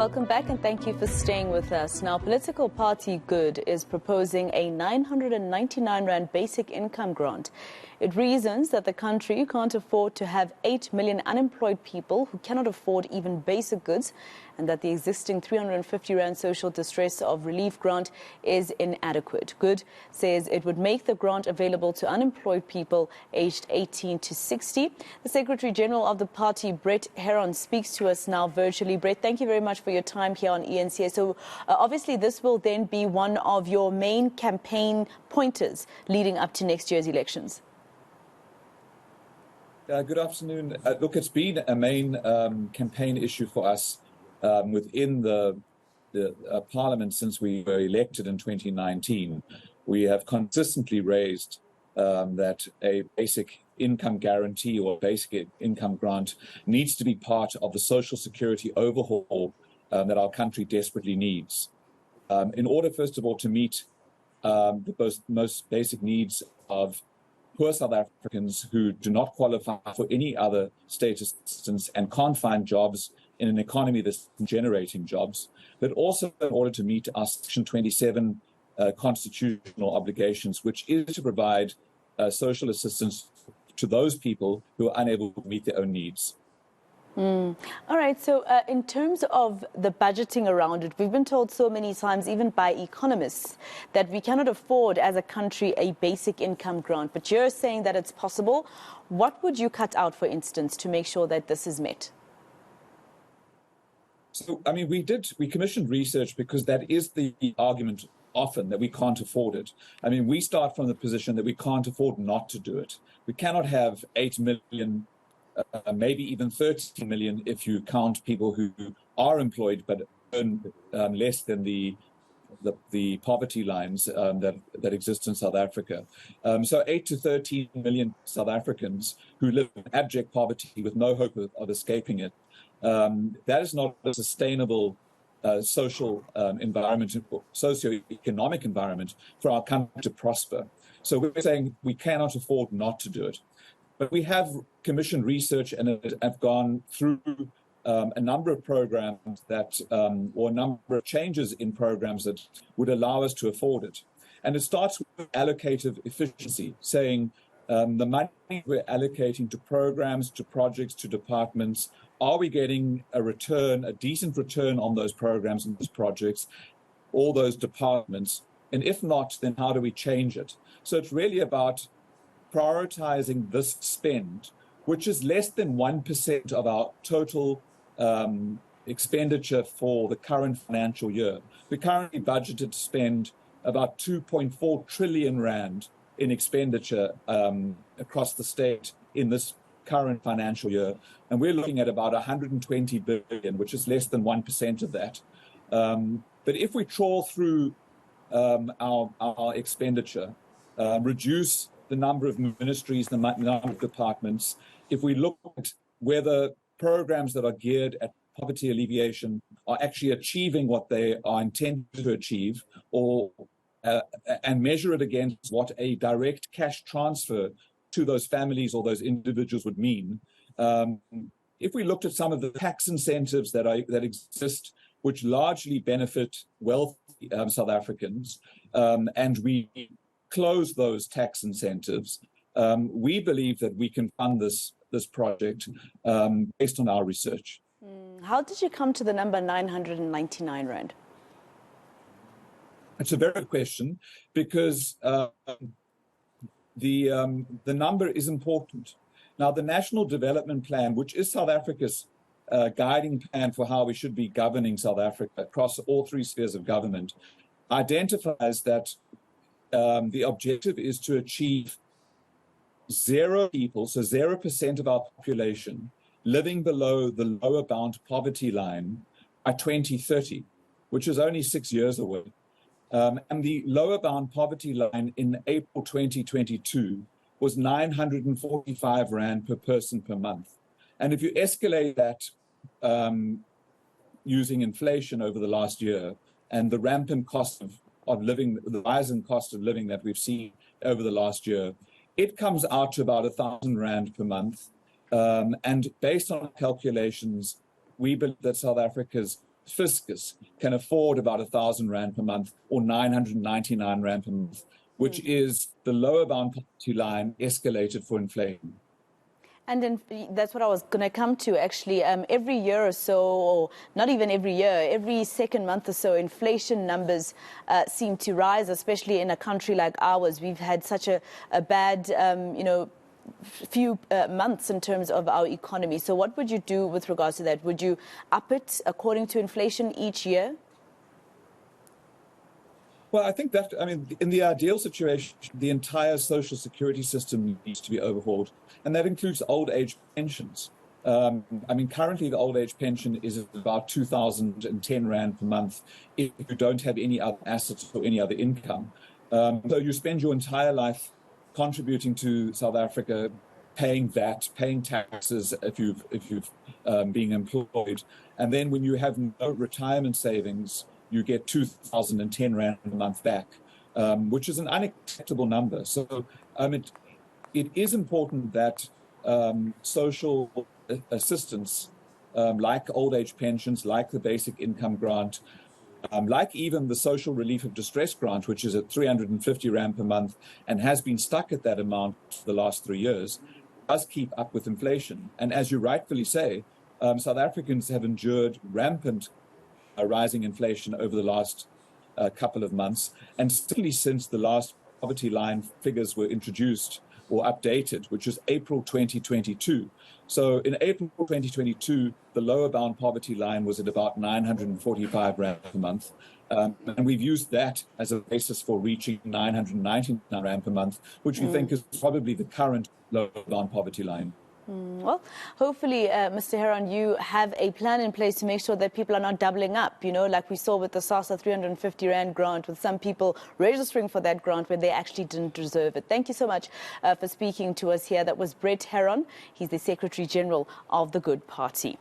Welcome back and thank you for staying with us. Now, political party Good is proposing a 999 Rand basic income grant. It reasons that the country can't afford to have 8 million unemployed people who cannot afford even basic goods, and that the existing 350 Rand social distress of relief grant is inadequate. Good says it would make the grant available to unemployed people aged 18 to 60. The Secretary General of the party, Herron, speaks to us now virtually. Brett, thank you very much for your time here on eNCA. So obviously this will then be one of your main campaign pointers leading up to next year's elections. Good afternoon. Look, it's been a main campaign issue for us within the Parliament since we were elected in 2019. We have consistently raised that a basic income guarantee or basic income grant needs to be part of the social security overhaul that our country desperately needs. In order, first of all, to meet the most basic needs of poor South Africans who do not qualify for any other state assistance and can't find jobs in an economy that's generating jobs, but also in order to meet our Section 27 constitutional obligations, which is to provide social assistance to those people who are unable to meet their own needs. All right. So in terms of the budgeting around it, we've been told so many times, even by economists, that we cannot afford as a country a basic income grant. But you're saying that it's possible. What would you cut out, for instance, to make sure that this is met? So, I mean, we commissioned research because that is the argument often, that we can't afford it. I mean, we start from the position that we can't afford not to do it. We cannot have 8 million maybe even 30 million if you count people who are employed but earn less than the poverty lines that exist in South Africa. So 8 to 13 million South Africans who live in abject poverty with no hope of escaping it. That is not a sustainable social environment, socio-economic environment for our country to prosper. So we're saying we cannot afford not to do it. But we have commissioned research and have gone through a number of programs or a number of changes in programs that would allow us to afford it. And it starts with allocative efficiency, saying the money we're allocating to programs, to projects, to departments, are we getting a return, a decent return on those programs and those projects, all those departments? And if not, then how do we change it? So it's really about prioritizing this spend, which is less than 1% of our total expenditure for the current financial year. We currently budgeted to spend about 2.4 trillion Rand in expenditure across the state in this current financial year. And we're looking at about 120 billion, which is less than 1% of that. But if we trawl through our expenditure, reduce the number of ministries, the number of departments, if we look at whether programs that are geared at poverty alleviation are actually achieving what they are intended to achieve, or and measure it against what a direct cash transfer to those families or those individuals would mean. If we looked at some of the tax incentives that exist, which largely benefit wealthy South Africans, and we close those tax incentives, we believe that we can fund this project based on our research. How did you come to the number 999 Rand? It's a very good question, because the number is important. Now, the National Development Plan, which is South Africa's guiding plan for how we should be governing South Africa across all three spheres of government, identifies that the objective is to achieve 0 people, so 0% of our population, living below the lower bound poverty line by 2030, which is only 6 years away. And the lower bound poverty line in April 2022 was 945 Rand per person per month. And if you escalate that using inflation over the last year and the rampant cost of living, the rise in cost of living that we've seen over the last year, it comes out to about 1,000 Rand per month. And based on calculations, we believe that South Africa's fiscus can afford about 1,000 rand per month or 999 rand per month, which is the lower bound poverty line escalated for inflation. And then that's what I was going to come to, actually. Every year or so, or not even every year, every second month or so, inflation numbers seem to rise, especially in a country like ours. We've had such a bad, few months in terms of our economy. So what would you do with regards to that? Would you up it according to inflation each year? Well, I think that, in the ideal situation, the entire social security system needs to be overhauled, and that includes old age pensions. Currently the old age pension is about 2,010 rand per month if you don't have any other assets or any other income. So you spend your entire life contributing to South Africa, paying VAT, paying taxes if you've being employed, and then when you have no retirement savings, you get 2,010 rand a month back, which is an unacceptable number. So it is important that social assistance, like old age pensions, like the basic income grant, like even the social relief of distress grant, which is at 350 rand per month and has been stuck at that amount for the last 3 years, does keep up with inflation. And as you rightfully say, South Africans have endured rampant rising inflation over the last couple of months, and certainly since the last poverty line figures were introduced or updated, which is April 2022. So in April 2022, the lower bound poverty line was at about 945 rand per month. And we've used that as a basis for reaching 999 rand per month, which we think is probably the current lower bound poverty line. Well, hopefully, Mr. Herron, you have a plan in place to make sure that people are not doubling up, like we saw with the SASSA 350 Rand grant, with some people registering for that grant when they actually didn't deserve it. Thank you so much for speaking to us here. That was Brett Herron. He's the Secretary General of the Good Party.